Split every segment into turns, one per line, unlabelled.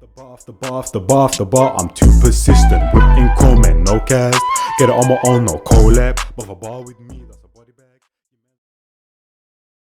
Off the bar, I'm too persistent. Whipping comment, no cast. Get it on my own, no collab. But a bar with me, that's a body bag.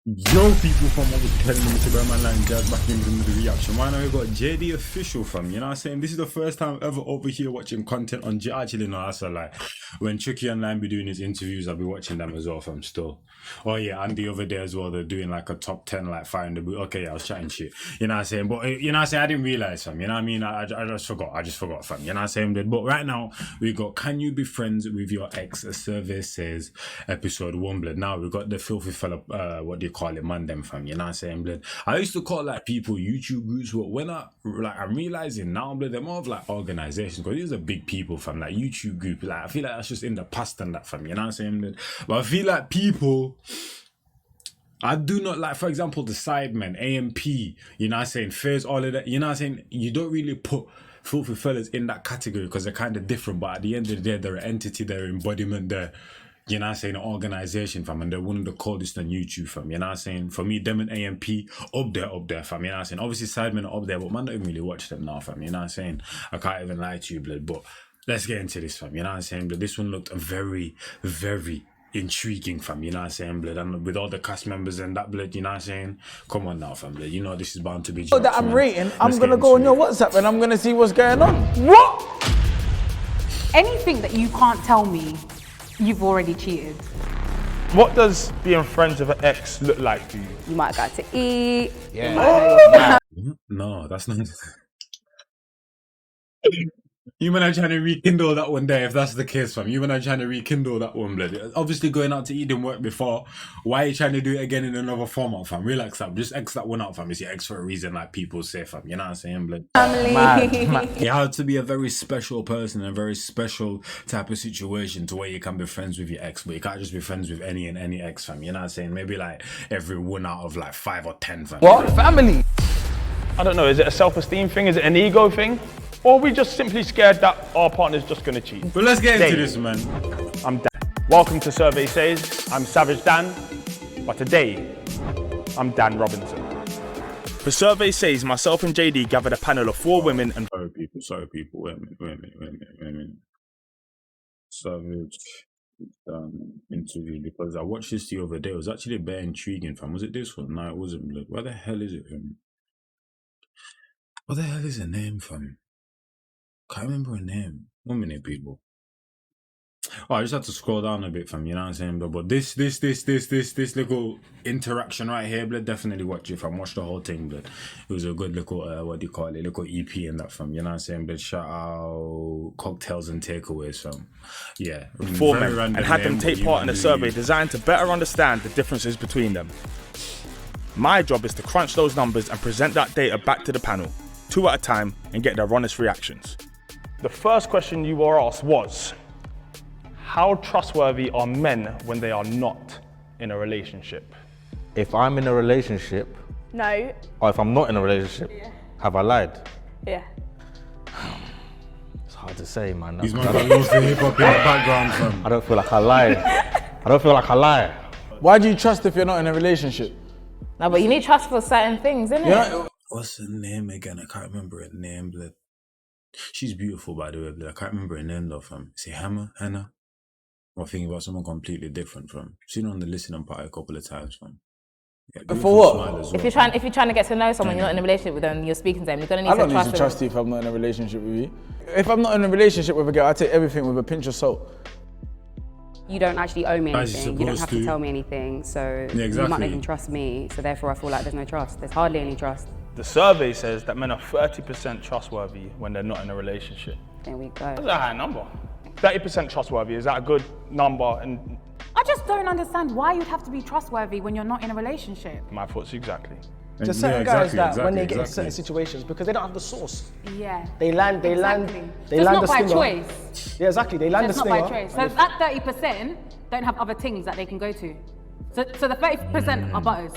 Yo, people from over telling them to go man like jazz back in the reaction. Right now we got JD official fam. You know what I'm saying? This is the first time ever over here watching content on J. Actually, no, that's a lie. When Chucky Online be doing his interviews, I'll be watching them as well fam still. Oh yeah, and the other day as well, they're doing like a top 10 like fire in the boot. Okay, yeah, I was chatting shit. You know what I'm saying? But you know what I'm saying? I didn't realize fam. You know what I mean? I just forgot fam. You know what I'm saying? But right now we got Can You Be Friends With Your Ex? A survey says episode 1 blood. Now we got the filthy fella, what do you call it, man them fam. You know what I'm saying, blood? I used to call like people YouTube groups, but when I'm realizing now, blood, they're more of like organizations, because these are big people fam, like YouTube group. Like I feel like that's just in the past and that fam. You know what I'm saying, blood? But I feel like people, I do not like, for example, the Sidemen, AMP, you know what I'm saying, faze, all of that, you know what I'm saying, you don't really put filthy fellas in that category because they're kind of different, but at the end of the day, they're an entity, they're an embodiment, they're, you know what I'm saying, an organization, fam, and they're one of the coldest on YouTube, fam, you know what I'm saying? For me, them and AMP, up there, fam, you know what I'm saying? Obviously, Sidemen are up there, but man, don't even really watch them now, fam, you know what I'm saying? I can't even lie to you, blood, but let's get into this, fam, you know what I'm saying? But this one looked very, very intriguing, fam, you know what I'm saying, blood, and with all the cast members and that, blood, you know what I'm saying? Come on now, fam, blood, you know this is bound to be jokes,
that I'm
man.
rating, I'm gonna go on your WhatsApp and I'm gonna see what's going on. What?
Anything that you can't tell me, you've already cheated.
What does being friends with an ex look like to you?
You might have got to eat.
Yeah.
No, that's not. You man are trying to rekindle that one there, if that's the case, fam. You man are trying to rekindle that one, blood. Obviously, going out to eat didn't work before. Why are you trying to do it again in another format, fam? Relax, fam. Just X that one out, fam. It's your ex for a reason, like people say, fam. You know what I'm saying, blood?
Family.
You have to be a very special person, a very special type of situation to where you can be friends with your ex, but you can't just be friends with any ex, fam. You know what I'm saying? Maybe like every 1 out of like 5 or 10, fam.
What? Family?
I don't know, is it a self-esteem thing? Is it an ego thing? Or are we just simply scared that our partner's just gonna cheat?
But let's get into this, man.
I'm Dan. Welcome to Survey Says. I'm Savage Dan, but today, I'm Dan Robinson. For Survey Says, myself and JD gathered a panel of 4 women and...
Sorry people, wait a minute. Savage interview, because I watched this the other day. It was actually very intriguing, fam. Was it this one? No, it wasn't. Look, where the hell is it, fam? What the hell is her name, fam? Can't remember her name. 1 minute, people. Oh, I just had to scroll down a bit, fam. You know what I'm saying? But this little interaction right here, blood, definitely watch it, fam. Watch the whole thing, blood. It was a good little, what do you call it? Little EP in that, fam. You know what I'm saying? But shout out cocktails and takeaways, fam. Yeah.
4 men and had them take part in a survey designed to better understand the differences between them. My job is to crunch those numbers and present that data back to the panel, 2 at a time, and get their honest reactions. The first question you were asked was, how trustworthy are men when they are not in a relationship?
If I'm in a relationship,
No.
or if I'm not in a relationship, have I lied?
Yeah.
It's hard to say, man.
These man got loads of hip hop in the background, fam.
I don't feel like I lied. I don't feel like I lie.
Why do you trust if you're not in a relationship?
No, but you need trust for certain things, innit?
Yeah.
What's her name again? I can't remember her name, blood. She's beautiful, by the way, blood. I can't remember her name, though, fam. Is it Hannah? I'm thinking about someone completely different, fam. Seen her on the listening party a couple of times, fam. Yeah,
For what?
well,
If you're trying to get to know someone, you're not in a relationship with them, you're speaking to them, you're gonna need
I
to
don't need
trust
to
them.
trust you if I'm not in a relationship with you. If I'm not in a relationship with a girl, I take everything with a pinch of salt.
You don't actually owe me
As you're
anything, you don't
supposed
have to
to.
tell me anything, so
Yeah,
you might not
exactly.
even trust me, so therefore I feel like there's no trust. There's hardly any trust.
The survey says that men are 30% trustworthy when they're not in a relationship.
There we go.
That's a high number. 30% trustworthy, is that a good number? And
I just don't understand why you'd have to be trustworthy when you're not in a relationship.
my thoughts exactly.
There's certain guys that when they get in certain situations, because they don't have the source,
Yeah.
they land
Exactly.
the
So it's not by
stinger.
choice.
Yeah, exactly. They land
It's
the
not
stinger.
by choice. So that 30% don't have other things that they can go to. So the 30% are butters.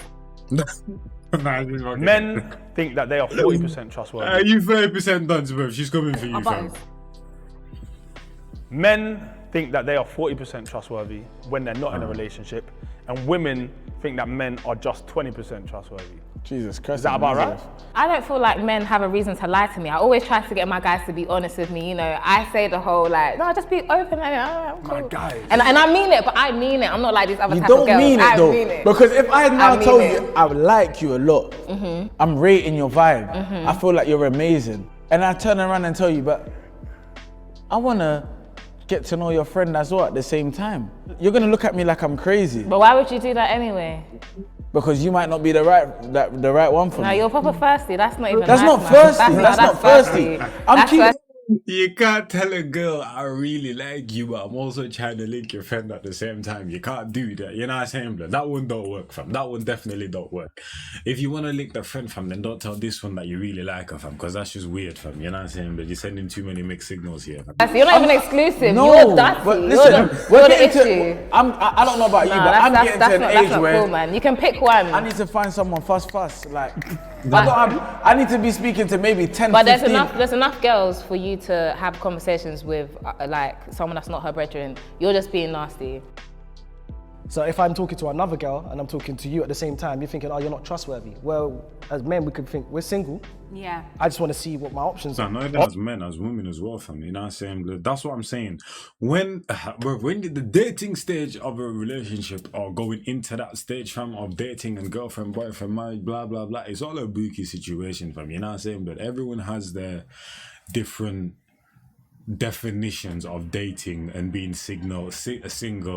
Men think that they are 40% trustworthy.
You 30% done, bro. She's coming for you,
Are
fam.
butters.
Men think that they are 40% trustworthy when they're not in a relationship, and women think that men are just 20% trustworthy.
Jesus Christ.
Is that about right?
I don't feel like men have a reason to lie to me. I always try to get my guys to be honest with me. You know, I say the whole like, no, just be open. I'm cool.
My guys.
And I mean it, but I mean it. I'm not like these other
You
type of
don't
girls.
mean it
I
though.
mean it.
Because if I had now
mean
told
it.
you I like you a lot, I'm rating your vibe, I feel like you're amazing. And I turn around and tell you, but I wanna get to know your friend as well at the same time. You're gonna look at me like I'm crazy.
But why would you do that anyway?
Because you might not be the right one for
No,
me.
you're proper thirsty. That's not even
That's
nice,
not
man.
thirsty. That's not thirsty. I'm
That's
keeping.
thirsty.
You can't tell a girl I really like you, but I'm also trying to link your friend at the same time. You can't do that. You know what I'm saying, blood? That one don't work, fam. That one definitely don't work. If you want to link the friend, fam, then don't tell this one that you really like her, fam, because that's just weird, fam. You know what I'm saying? But you're sending too many mixed signals here, fam.
You're not even exclusive.
No,
You're dirty.
but
You're
listen,
the issue.
I don't know about you,
Nah,
but I'm getting to an
that's
age
not
where
cool, man. You can pick one.
I need to find someone fast. Like, I need to be speaking to maybe 10,
But
15.
there's enough girls for you to have conversations with, like someone that's not her brethren. You're just being nasty.
So if I'm talking to another girl and I'm talking to you at the same time, you're thinking, oh, you're not trustworthy. Well, as men, we could think we're single.
Yeah.
I just want to see what my options are.
Not even as men, as women as well, fam. You know what I'm saying? That's what I'm saying. When the dating stage of a relationship or going into that stage, fam, of dating and girlfriend, boyfriend, marriage, blah, blah, blah, it's all a bookie situation, fam. You know what I'm saying? But everyone has their different definitions of dating and being single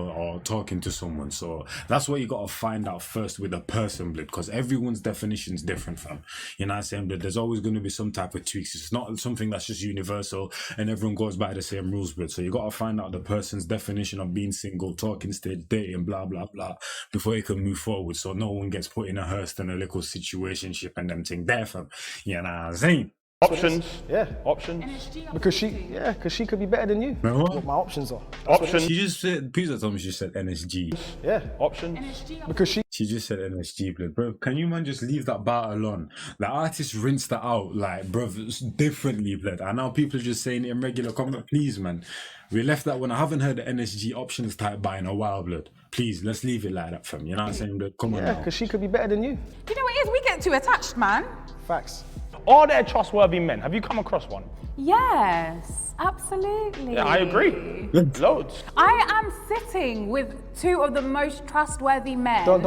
or talking to someone. So that's what you gotta find out first with a person, blood, because everyone's definition is different, fam. You know what I'm saying? But there's always going to be some type of tweaks. It's not something that's just universal and everyone goes by the same rules, blood. So you gotta find out the person's definition of being single, talking stage, dating, blah blah blah, before you can move forward. So no one gets put in a hearse and a little situationship and them thing there, fam. You know what I'm saying?
Options.
Yeah.
Options.
Because she could be better than you.
No,
What my options are.
Options.
she just said, please tell me she said NSG.
Yeah.
Options.
Because she
She just said NSG, blood, bro. Can you man just leave that bar alone? The artist rinsed that out, like, bro, differently, blood. And now people are just saying it in regular comment. Please, man, we left that one. I haven't heard the NSG options type by in a while, blood. Please, let's leave it like that, fam. You know what I'm saying, blood? Come on
yeah,
now.
because she could be better than you.
Do you know what it is? We get too attached, man.
Facts.
Are there trustworthy men? Have you come across one?
Yes, absolutely.
Yeah, I agree. Loads.
I am sitting with two of the most trustworthy men.
Don't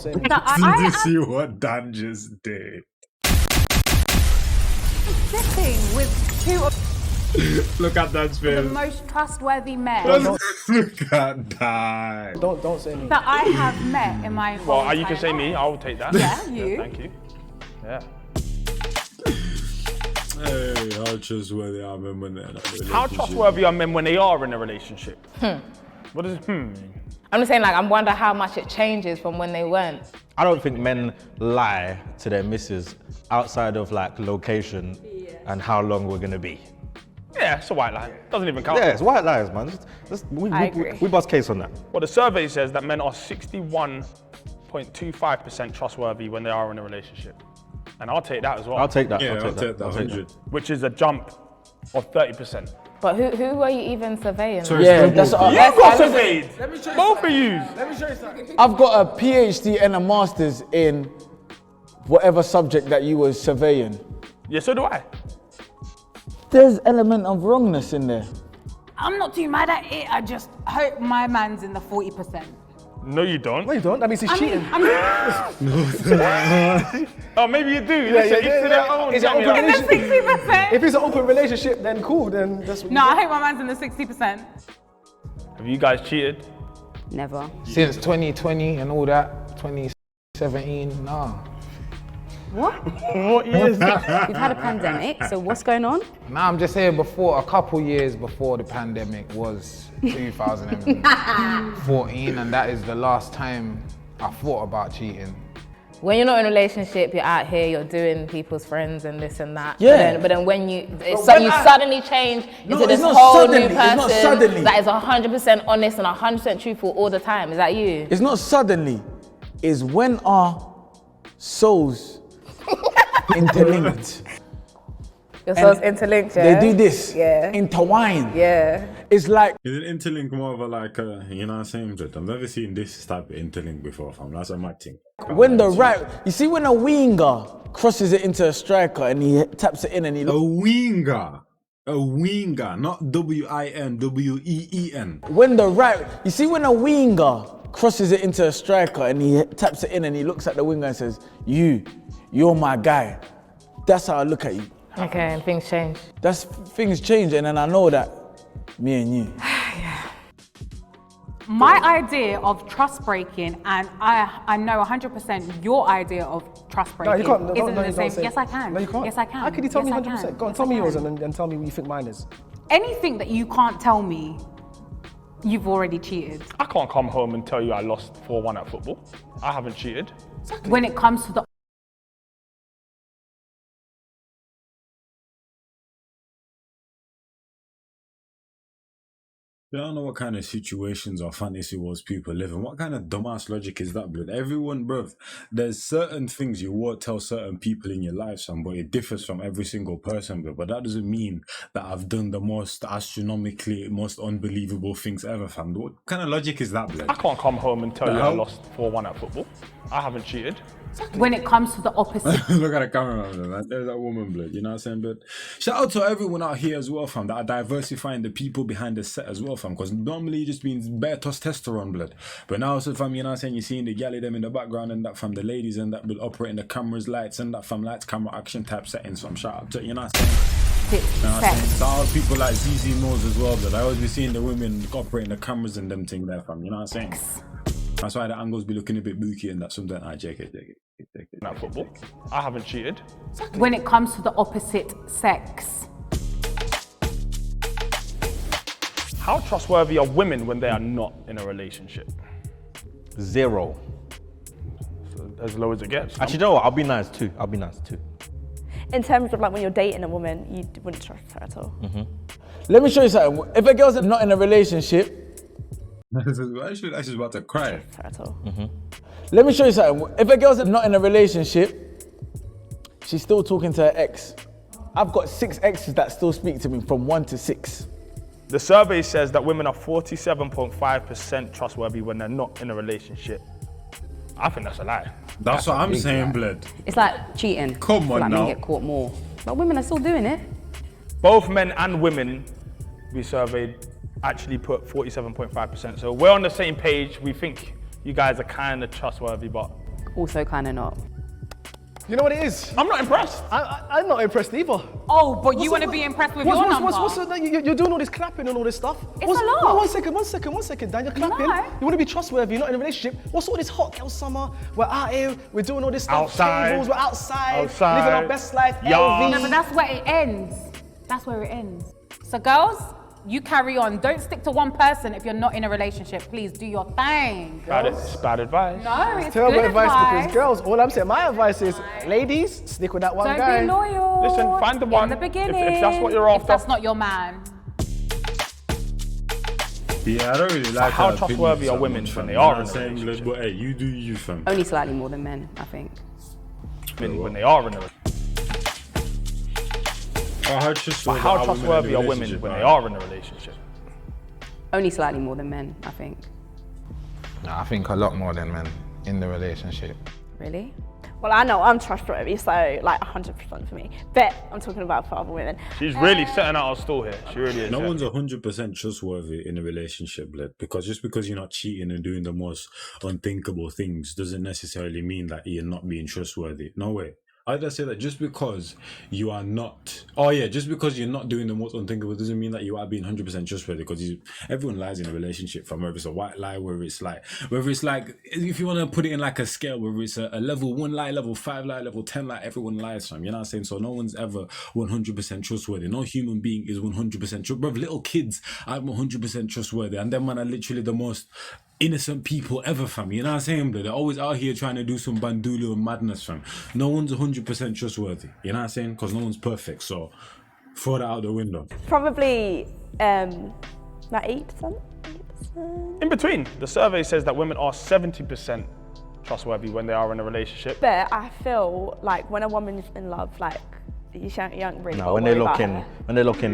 say anything.
that
Did
I
you
am
see what Dan just did?
sitting with two of
Look at Dan's
the
face.
most trustworthy men
Look at Dan.
Don't say anything.
that I have met in my whole
Well, you can
entire
say me.
life.
I'll take that.
Yeah, you.
Thank you. Yeah.
Hey, how trustworthy are men when they're in a relationship?
How trustworthy are men when they are in a relationship? What does mean?
I'm just saying, like, I wonder how much it changes from when they weren't.
I don't think men lie to their missus outside of like location and how long we're gonna be.
Yeah, it's a white lie. Doesn't even count.
Yeah, it's white lies, man.
I agree.
We bust case on that.
Well, the survey says that men are 61.25% trustworthy when they are in a relationship. And I'll take that as well.
I'll take that.
Yeah,
I'll take that.
100.
Which is a jump of 30%.
But who are you even surveying?
Sorry,
Yeah,
it's
that's
double.
You got surveyed. Both of you.
I've got a PhD and a master's in whatever subject that you were surveying.
Yeah, so do I.
There's element of wrongness in there.
I'm not too mad at it. I just hope my man's in the 40%.
No, you don't.
No, you don't. That means he's cheating.
Oh, maybe you do. Listen, each to their own.
Is it open
Jamie.
In the 60%.
If it's an open relationship, then cool. Then that's what
No, I hope my man's in the 60%.
Have you guys cheated?
Never.
Since 2020 and all that, 2017, nah.
What?
What years?
We've had a pandemic, so what's going on?
Nah, I'm just saying before, a couple years before the pandemic was 2014, and that is the last time I thought about cheating.
When you're not in a relationship, you're out here, you're doing people's friends and this and that.
Yeah.
But then when you
when
you
I-
suddenly change
No,
into this
it's not
whole
suddenly,
new
it's not
person
suddenly.
that is 100% honest and 100% truthful all the time. Is that you?
It's not suddenly, it's when our souls interlinked.
Your soul's interlinked, yeah?
They do this.
Yeah.
Intertwine.
Yeah.
It's like
Is it interlink more of a like, you know what I'm saying? But I've never seen this type of interlink before, fam. That's a mad thing.
when the right, you see when a winger crosses it into a striker and he taps it in and he
A winger. A winger, not W-I-N-W-E-E-N.
when the right, you see when a winger crosses it into a striker and he taps it in and he looks at the winger and says, you're my guy. That's how I look at you.
Okay, and things change.
That's things change, and then I know that me and you.
My idea of trust breaking, and I know 100% your idea of trust
No,
breaking
you can't.
isn't
No,
the
you
same.
don't say
Yes, I can.
No, you can't.
Yes, I can.
How can you tell
Yes,
me
I
100%?
can.
Go on,
Yes,
tell
I
me
can.
yours and tell me what you think mine is.
Anything that you can't tell me, you've already cheated.
I can't come home and tell you I lost 4-1 at football. I haven't cheated.
When it comes to the
You don't know what kind of situations or fantasy worlds people live in. What kind of dumbass logic is that, blood? Everyone, bruv, there's certain things you won't tell certain people in your life, son, but it differs from every single person, blood. But that doesn't mean that I've done the most astronomically, most unbelievable things ever, fam. What kind of logic is that, blood?
I can't come home and tell
The
you I
hell?
lost 4-1 at football. I haven't cheated.
when it comes to the opposite.
Look at the camera, man. There's that woman, blood. You know what I'm saying, blood? Shout out to everyone out here as well, fam, that are diversifying the people behind the set as well, fam. Because normally it just means bare testosterone, blood. But now, so, fam, you know what I'm saying? You're seeing the galley them in the background and that, fam, the ladies and that, will operating the cameras, lights, and that, fam, lights, camera, action type settings, fam. Shout out to, you know what I'm saying? You know what I'm saying? Shout out to people like ZZ knows as well, blood. I always be seeing the women operating the cameras and them thing there, fam. You know what I'm saying? That's why the angles be looking a bit booky and that something. JK.
At football. I haven't cheated.
When it comes to the opposite sex.
How trustworthy are women when they are not in a relationship?
0.
So as low as it gets.
Actually, you know what? I'll be nice too.
In terms of like when you're dating a woman, you wouldn't trust her at all.
Let me show you something. If a girl's not in a relationship,
Actually, she's about to cry.
Trust her at all.
let me show you something. If a girl's not in a relationship, she's still talking to her ex. I've got 6 exes that still speak to me from 1 to 6.
The survey says that women are 47.5% trustworthy when they're not in a relationship. I think that's a lie.
That's what I'm saying, blood.
It's like cheating.
Come
I feel
on
like
now.
men get caught more. But women are still doing it.
Both men and women we surveyed actually put 47.5%. So we're on the same page. We think you guys are kind of trustworthy, but
Also kind of not.
You know what it is?
I'm not impressed.
I'm not impressed either.
Oh, but you want to be impressed with your number.
You're doing all this clapping and all this stuff.
It's a lot.
One second, Dan. You're clapping.
No.
You want to be trustworthy. You're not in a relationship. What's all this hot girl summer? We're out here. We're doing all this stuff.
Outside.
Tables, we're outside.
Outside.
Living our best life.
Yards.
No,
LV.
but that's where it ends. That's where it ends. So girls, you carry on. Don't stick to one person if you're not in a relationship. Please do your thing.
It's bad advice.
No, it's
Terrible
good
advice because girls, all I'm saying, my advice is, ladies, stick with that one
Don't
guy.
be loyal.
Listen, find the one.
In the
If
beginning.
that's what you're
If
after.
that's not your man.
Yeah, I don't really like
how
her
trustworthy
opinion
are
so
women
much,
when
fam.
they
You know
are
what I'm
in a
saying,
relationship?
blood? But hey, you do you, fam.
Only slightly more than men, I think.
When they are in a How trustworthy are women when they are in a relationship?
Only slightly more than men, I think.
No, I think a lot more than men in the relationship.
Really?
Well, I know I'm trustworthy, so like 100% for me. But I'm talking about for other women.
She's really setting out her stall here. She really is.
No
yeah.
one's 100% trustworthy in a relationship, blood. Because just because you're not cheating and doing the most unthinkable things doesn't necessarily mean that you're not being trustworthy. No way. I just say that just because you are not, just because you're not doing the most unthinkable doesn't mean that you are being 100% trustworthy. Because everyone lies in a relationship, from whether it's a white lie, whether it's like, if you want to put it in like a scale, whether it's a level 1 lie, level 5 lie, level 10 lie, everyone lies, fam. You know what I'm saying? So no one's ever 100% trustworthy. No human being is 100% trustworthy. Bro, little kids are 100% trustworthy, and them man are literally the most innocent people ever, fam. You know what I'm saying, bro? They're always out here trying to do some bandulu and madness, fam. No one's 100% trustworthy. You know what I'm saying? Because no one's perfect. So throw that out the window.
Probably like 8%.
In between, the survey says that women are 70% trustworthy when they are in a relationship.
But I feel like when a woman's in love, like you don't really.
No, when they lock in, they lock in.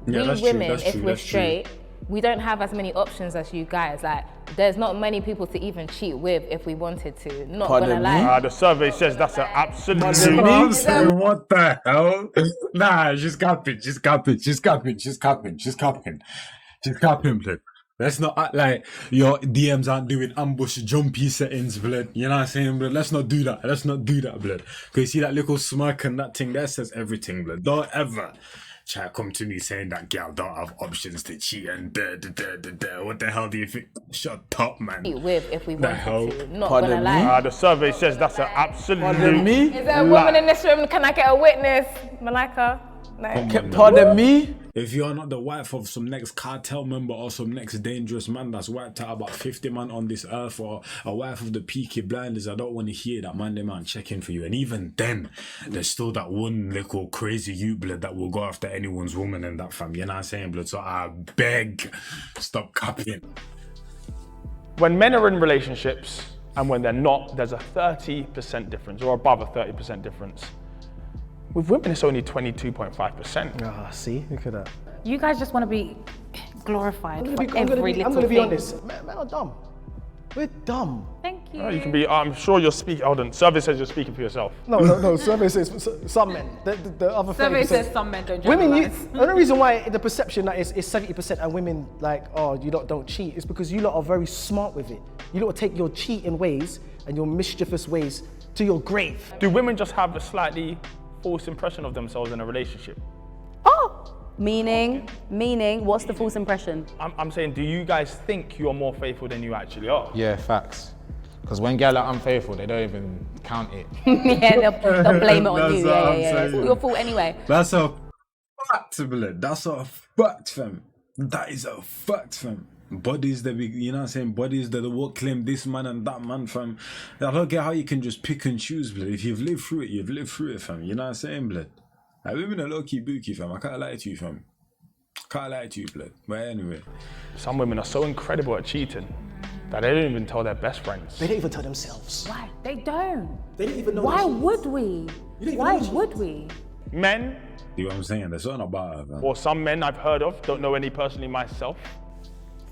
Yeah,
we
that's
women,
true, that's
if
true,
we're
that's true.
straight, we don't have as many options as you guys. Like, there's not many people to even cheat with if we wanted to. Not
Pardon
gonna
me?
lie.
The survey says that's an absolute.
I'm saying, what the hell? Nah, she's capping, blood. Let's not act like your DMs aren't doing ambush jumpy settings, blood. You know what I'm saying, blood? Let's not do that, blood. Cause you see that little smirk and that thing that says everything, blood. Don't ever try to come to me saying that girl don't have options to cheat and what the hell do you think? Shut up, man.
With if we
The
wanted
hell?
to. Not
Pardon
gonna
me?
lie.
The survey says that's an absolute.
Pardon me?
Is there a woman in this room? Can I get a witness? Malika? No.
Pardon me?
If you're not the wife of some next cartel member or some next dangerous man that's wiped out about 50 man on this earth, or a wife of the Peaky Blinders, I don't want to hear that man checking for you. And even then, there's still that one little crazy youth blood that will go after anyone's woman and that fam. You know what I'm saying, blood? So I beg, stop capping.
When men are in relationships and when they're not, there's a 30% difference, or above a 30% difference. With women, it's only 22.5%.
Ah, see, look at that.
You guys just want to be glorified for
I'm
every
gonna
little
be
thing.
honest. Men are dumb. We're dumb.
Thank you.
You can be, I'm sure you're speaking, hold on, survey says you're speaking for yourself.
No. Survey says some men. The other 30%.
Survey says some men don't
Women,
generalize.
the only reason why the perception that is 70% and women like, oh, you lot don't cheat is because you lot are very smart with it. You lot take your cheating ways and your mischievous ways to your grave.
Do women just have a slightly false impression of themselves in a relationship?
Oh, meaning, what's the false impression?
I'm saying, do you guys think you're more faithful than you actually are?
Yeah, facts. Because when girls are unfaithful, they don't even count it.
Yeah, they'll blame it on
That's
you.
what I'm
Yeah.
saying.
It's your fault anyway.
That's a fact, blood. That's a fact, fam. That is a fact, fam. Bodies that you know what I'm saying? Bodies that will claim this man and that man, fam. I don't get how you can just pick and choose, blood. If you've lived through it, you've lived through it, fam. You know what I'm saying, blood? Like, we've been a low-key bookie, fam. I can't lie to you, fam. Can't lie to you, blood. But anyway.
Some women are so incredible at cheating that they don't even tell their best friends.
They don't even tell themselves.
Why? They don't.
They don't even know.
Why would we? Why would we?
Men,
You know what I'm saying? There's something about it, man.
or some men I've heard of, don't know any personally myself,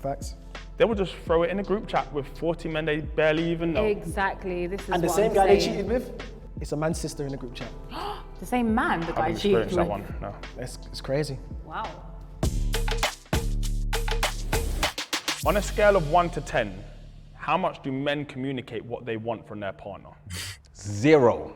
Facts.
they will just throw it in a group chat with 40 men they barely even know.
Exactly. This is
And the
what
same
I'm
guy they
saying.
cheated with, it's a man's sister in the group chat.
The same man the
I
guy
haven't
cheated
experienced
with.
that one, no.
It's crazy.
Wow.
On a scale of 1 to 10, how much do men communicate what they want from their partner?
0.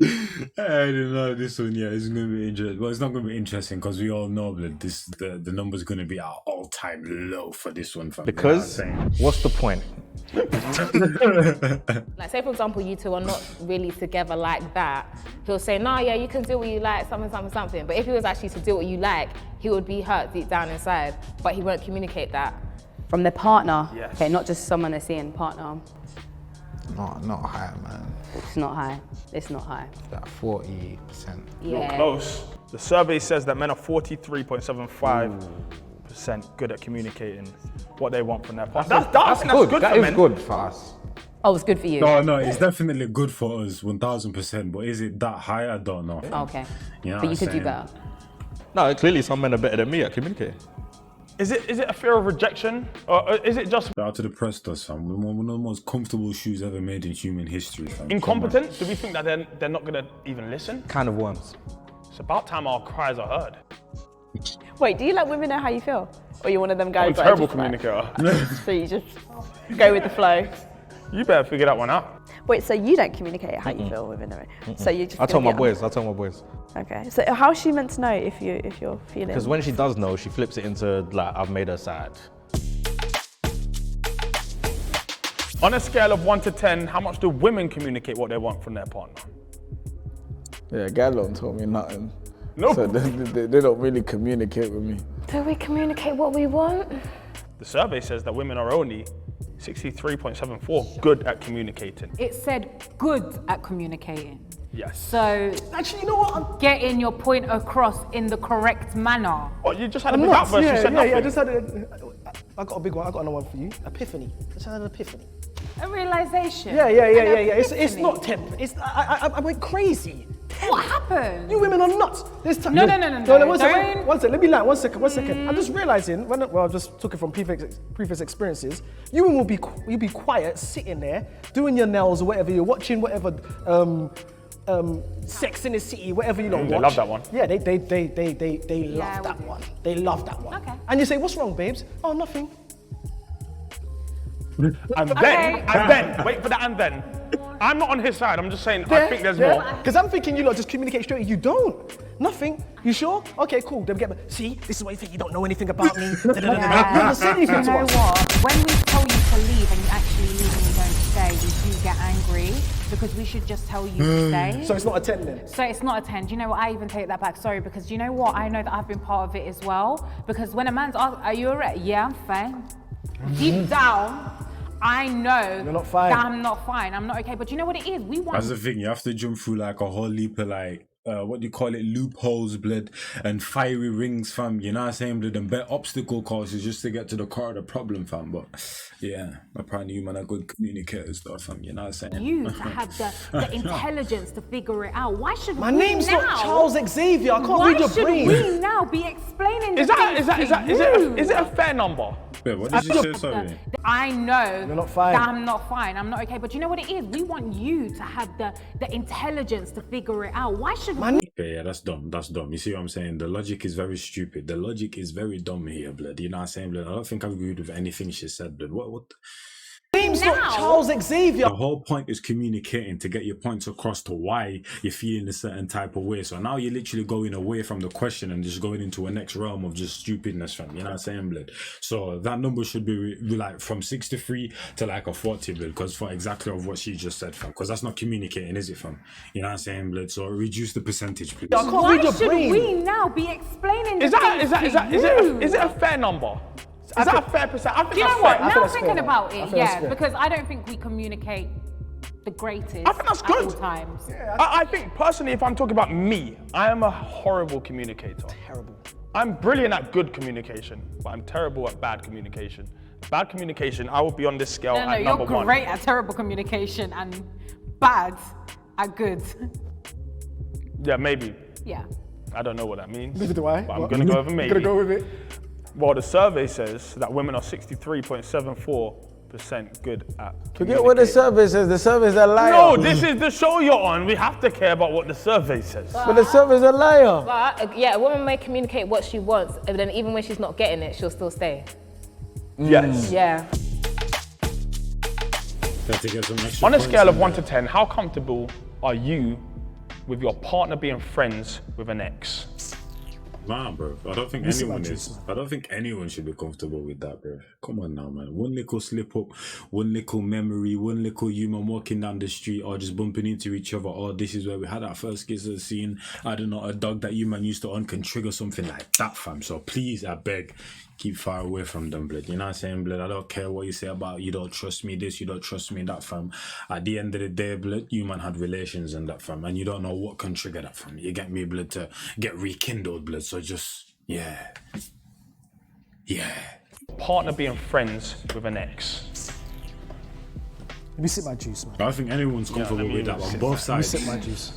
I don't know this one. Yeah, it's gonna be interesting. Well, it's not gonna be interesting because we all know that the number's gonna be our all-time low for this one. Fam.
Because,
You know what I'm
what's the point?
Like, say for example, you two are not really together like that. He'll say, no, yeah, you can do what you like, something. But if he was actually to do what you like, he would be hurt deep down inside, but he won't communicate that.
From their partner.
Yes.
Okay, not just someone they're seeing, partner.
Not high, man.
It's not high. It's not high.
That 40%.
You're
Yeah.
close. The survey says that men are 43.75% good at communicating what they want from their partner. That's
Good.
good
That
for
is
men.
good for us.
Oh, it's good for you.
No, it's definitely good for us, 1000%. But is it that high? I don't know.
Okay.
You know
But
what
you
I'm
could do
saying?
better.
No, clearly some men are better than me at communicating.
Is it a fear of rejection, or is it just
Shout out to the Prestos, fam. One of the most comfortable shoes ever made in human history, fam.
incompetence? Do we think that they're not gonna even listen?
Kind of ones.
It's about time our cries are heard.
Wait, do you let women know how you feel? Or you're one of them guys
I'm a
that
terrible
just like-
communicator.
so you just go with the flow?
You better figure that one out.
Wait, so you don't communicate how you feel within the So you just.
I tell my
gonna get
boys.
on- Okay. So how's she meant to know if you're feeling?
Because when she does know, she flips it into like, I've made her sad.
On a scale of 1 to 10, how much do women communicate what they want from their partner?
Yeah, gal don't tell me nothing.
Nope.
So they don't really communicate with me.
Do we communicate what we want?
The survey says that women are only 63.74 good at communicating.
It said good at communicating.
Yes.
So
Actually, you know what?
getting your point across in the correct manner.
Oh, you just had a big outburst. You said nothing.
I just had I got a big one. I got another one for you. Epiphany. Just had an epiphany.
A realization.
Yeah.
An
It's
epiphany.
not temp. I went crazy. 10.
What happened?
You women are nuts. There's time.
No.
One second. Let me land. One second. I'm just realizing. I just took it from previous experiences. You women will be quiet, sitting there, doing your nails or whatever. You're watching whatever. Sex in the City, whatever you know.
They love that one.
Yeah, they love that one. They love that one.
Okay.
And you say, what's wrong, babes? Oh, nothing.
And then, wait for the and then. I'm not on his side, I'm just saying, I think there's more.
Because I'm thinking you lot just communicate straight. You don't. Nothing. You sure? Okay, cool. Then see, this is why you think you don't know anything about me. You never said anything to us.
You know what? When we tell you to leave and you actually leave and you don't stay, we do get angry because we should just tell you to stay.
So it's not a 10 then?
So it's not a 10. Do you know what? I even take that back. Sorry, because you know what? I know that I've been part of it as well. Because when a man's asked, are you alright? Yeah, I'm fine. Deep down, I know
you're not fine.
That I'm not fine. I'm not okay. But you know what it is? We want.
That's the thing. You have to jump through like a whole heap of like what do you call it, loopholes, blood, and fiery rings, fam. You know what I'm saying, blood, and bet obstacle courses just to get to the core of the problem, fam. But yeah, apparently you man are good communicators, though, fam. You know what I'm saying?
You to have the intelligence to figure it out. Why should
my name's not Charles Xavier. I can't read your brain.
Why should we now be explaining
is it a fair number?
Wait, what did you say? Sorry.
I know
you're not fine.
That I'm not fine. I'm not okay. But you know what it is? We want you to have the intelligence to figure it out. Why should we?
Yeah, that's dumb. That's dumb. You see what I'm saying? The logic is very stupid. The logic is very dumb here, blood. You know what I'm saying, blood? I don't think I agreed with anything she said, blood. What?
Name's not Charles Xavier.
The whole point is communicating to get your points across to why you're feeling a certain type of way. So now you're literally going away from the question and just going into a next realm of just stupidness, fam. You know what I'm saying, blood? So that number should be like from 63 to like a 40, blood, because for exactly of what she just said, fam. Because that's not communicating, is it, fam? You know what I'm saying, blood? So reduce the percentage, please.
I can't read your
should
brain.
we now be explaining?
Is it a fair number? Is that a fair percent? I think
you know
that's
what?
fair.
Now thinking about it, yeah, because I don't think we communicate the greatest
I think that's good.
at all times.
Yeah, I think personally, if I'm talking about me, I am a horrible communicator.
Terrible.
I'm brilliant at good communication, but I'm terrible at bad communication. Bad communication, I would be on this scale at number one.
You're great at terrible communication and bad at good.
Yeah, maybe.
Yeah.
I don't know what that means.
Neither do I.
But I'm going to go over maybe.
You're going to go with it?
Well, the survey says that women are 63.74% good at
Forget what the survey says. The survey's a liar.
No, this is the show you're on. We have to care about what the survey says.
But the survey's a liar.
But yeah, a woman may communicate what she wants, and then even when she's not getting it, she'll still stay.
Yes.
Yeah.
On a scale of 1 to 10, how comfortable are you with your partner being friends with an ex?
Nah, bro. I don't think anyone is. I don't think anyone should be comfortable with that, bro. Come on now, man. One little slip up, one little memory, one little human walking down the street or just bumping into each other. Oh, this is where we had our first kiss of the scene. I don't know, a dog that you man used to own can trigger something like that, fam. So please, I beg, keep far away from them, blood. You know what I'm saying, blood? I don't care what you say about you don't trust me this, you don't trust me that, fam. At the end of the day, blood, you man had relations and that, fam. And you don't know what can trigger that, fam. You get me, blood, to get rekindled, blood. So just, yeah.
Partner being friends with an ex.
Let me sip my juice, man.
I don't think anyone's comfortable with that on both sides.
Let me sip my juice.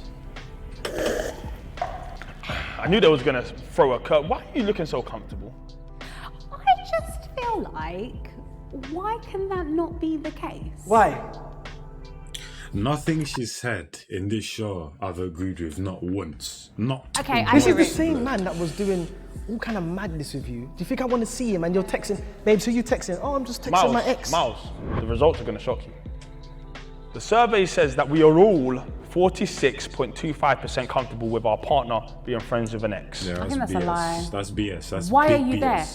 I knew they was going to throw a curve. Why are you looking so comfortable?
I just feel like, why can that not be the case?
Why?
Nothing she said in this show I've agreed with, not once. Not
okay,
This is the same man that was doing all kind of madness with you. Do you think I want to see him and you're texting, babes, who you texting? Oh, I'm just texting my ex.
Miles, the results are going to shock you. The survey says that we are all 46.25% comfortable with our partner being friends with an ex.
Yeah,
I think that's
BS.
a lie.
That's BS. That's
Why
big
are you
BS.
there?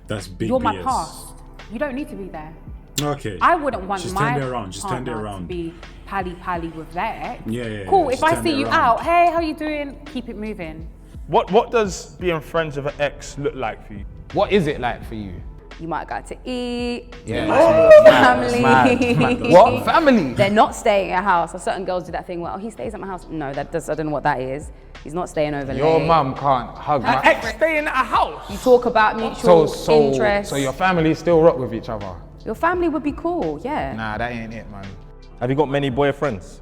That's big
You're
BS.
my past. You don't need to be there.
Okay.
I wouldn't want
Just
my
turn it around. Just turn it
partner
around.
to be pally with their ex.
Yeah.
Cool, if
Just
I
turn
see
it
you
around.
out, hey, how you doing? Keep it moving.
What does being friends with an ex look like for you?
What is it like for you?
You might go to eat.
Yeah.
You might see your family.
What? Family?
They're not staying at a house. So certain girls do that thing where, oh, he stays at my house. No, I don't know what that is. He's not staying overnight.
Your mum can't hug my
Ex staying at a house.
You talk about mutual interests.
So your family still rock with each other?
Your family would be cool, yeah.
Nah, that ain't it, man.
Have you got many boyfriends?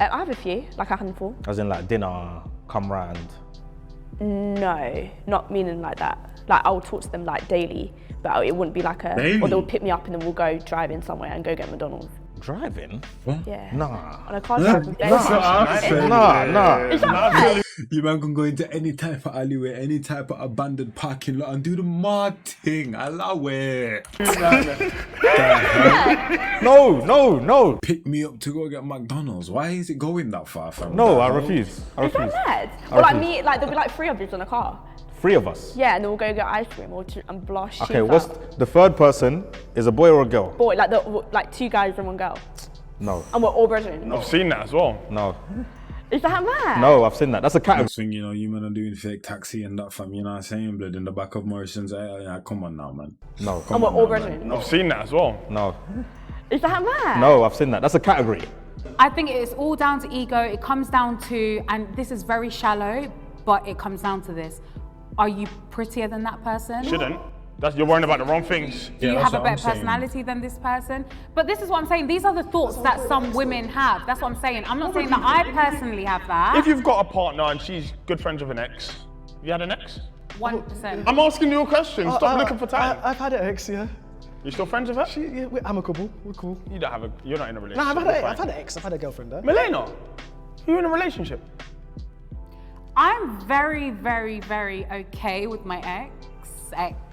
I have a few, like a handful.
As in like dinner, come round.
No, not meaning like that. Like I would talk to them like daily, but it wouldn't be like a,
Daily?
or they would pick me up and then we'll go driving somewhere and go get McDonald's.
Driving?
Yeah.
Nah.
On a car drive with daily.
Nah.
Is that mad?
You man can go into any type of alleyway, any type of abandoned parking lot and do the mad thing. Allow it.
No.
Pick me up to go get McDonald's. Why is it going that far, fam?
No, I refuse.
Is that mad? Or like me, like there'll be like 3 of us in a car.
3 of us.
Yeah, and then we'll go get ice cream and blast
Okay,
shit
what's
up.
the third person is a boy or a girl?
Boy, like 2 guys and 1 girl.
No.
And we're all brethren.
I've seen that as well.
No.
Is that mad?
No, I've seen that. That's a category.
Next thing you know, you man are doing fake taxi and that, fam. You know what I'm saying? Blood in the back of Morrison's. Come on now, man.
No.
And we're all brethren.
I've seen that as well.
No.
Is that mad?
No, I've seen that. That's a category.
I think it's all down to ego. It comes down to, and this is very shallow, but it comes down to this. Are you prettier than that person?
Shouldn't. You're worrying about the wrong things.
Do you have a better personality than this person? But this is what I'm saying. These are the thoughts that some women have. That's what I'm saying. I'm not saying that I personally have that.
If you've got a partner and she's good friends with an ex, you had an ex?
1%.
I'm asking you a question. Stop looking for time.
I've had an ex, yeah.
You still friends with her?
Yeah, we're amicable. We're cool.
You're not in a relationship.
No, I've
You're
had
fine.
an ex. I've had a girlfriend.
Milena, you in a relationship?
I'm very, very, very okay with my ex.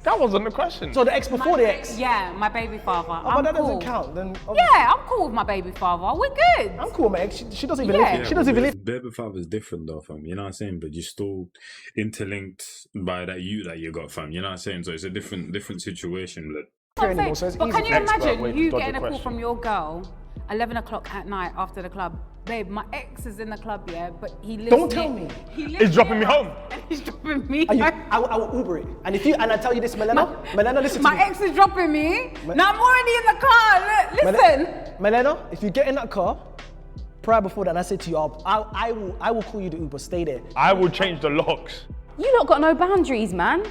That wasn't the question.
So the ex before the ex?
Yeah, my baby father.
But that doesn't count. Then
Yeah, I'm cool with my baby father. We're good.
I'm cool with my ex. She doesn't even
Yeah.
live. She doesn't even live.
Baby father's different though, fam. You know what I'm saying? But you're still interlinked by that you got, fam. You know what I'm saying? So it's a different situation, blood.
I'm saying, but can you imagine
way to
you
dodge
getting
a
a call
question.
from your girl 11 o'clock at night after the club? Babe, my ex is in the club, yeah, but he lives
Don't tell me.
He lives
He's dropping me
near-
home.
And he's dropping me
And
home.
I will Uber it. And I tell you this, Milena, listen to
My
me.
ex is dropping me. Now I'm already in the car. Listen.
Milena, if you get in that car, prior before that, I said to you, I will call you the Uber. Stay there.
I will change the locks.
You lot got no boundaries, man.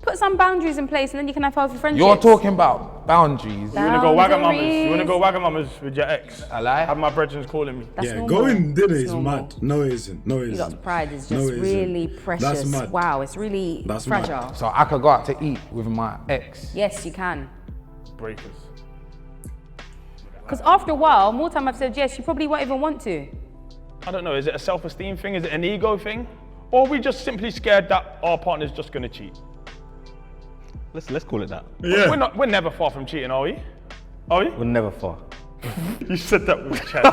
Put some boundaries in place and then you can have healthy friendships.
You're talking about boundaries.
You wanna go Wagamamas with your ex?
I lie.
Have my brethren calling me.
That's
Yeah,
normal.
going dinner is
normal.
mad. No, it isn't. No, it
You
isn't.
lot's pride is
No,
just
it isn't.
really precious.
That's mad.
Wow, it's really
That's mad.
fragile.
So I could go out to eat with my ex.
Yes, you can.
Breakers.
Because after a while, more time I've said yes, you probably won't even want to.
I don't know, is it a self-esteem thing? Is it an ego thing? Or are we just simply scared that our partner's just gonna cheat?
Let's call it that.
Yeah.
We're never far from cheating, are we? Are we?
We're never far.
You said that with chest.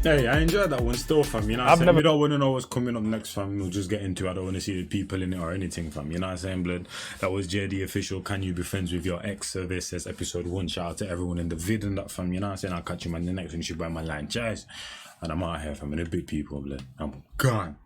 Hey, I enjoyed that one still, fam. You know what I'm
I've
saying?
never-
We don't want to know what's coming up next, fam. We'll just get into it. I don't want to see the people in it or anything, fam. You know what I'm saying, blood? That was JD official. Can you be friends with your ex? So this is episode 1. Shout out to everyone in the vid and that, fam. You know what I'm saying? I'll catch you, man, the next one. You should buy my line, cheers. And I'm out here, fam. And the big people, blood. I'm gone.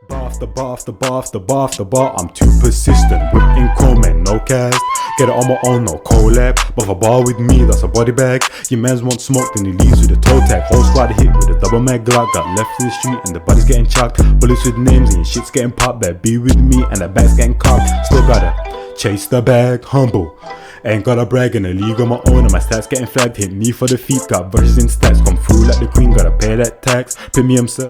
Bar after bar after bar after bar after bar. I'm too persistent. Whipping comment, no cast. Get it on my own, no collab. But for bar with me, that's a body bag. Your man's want smoke, then he leaves with a toe tag. Whole squad hit with a double mag Glock. Got left in the street and the body's getting chucked. Bullets with names and your shit's getting popped. Better be with me and the bag's getting cocked. Still gotta chase the bag, humble. Ain't gotta brag in a league on my own and my stats getting flagged. Hit me for the feet, got verses in stats. Come through like the queen, gotta pay that tax. Premium sir.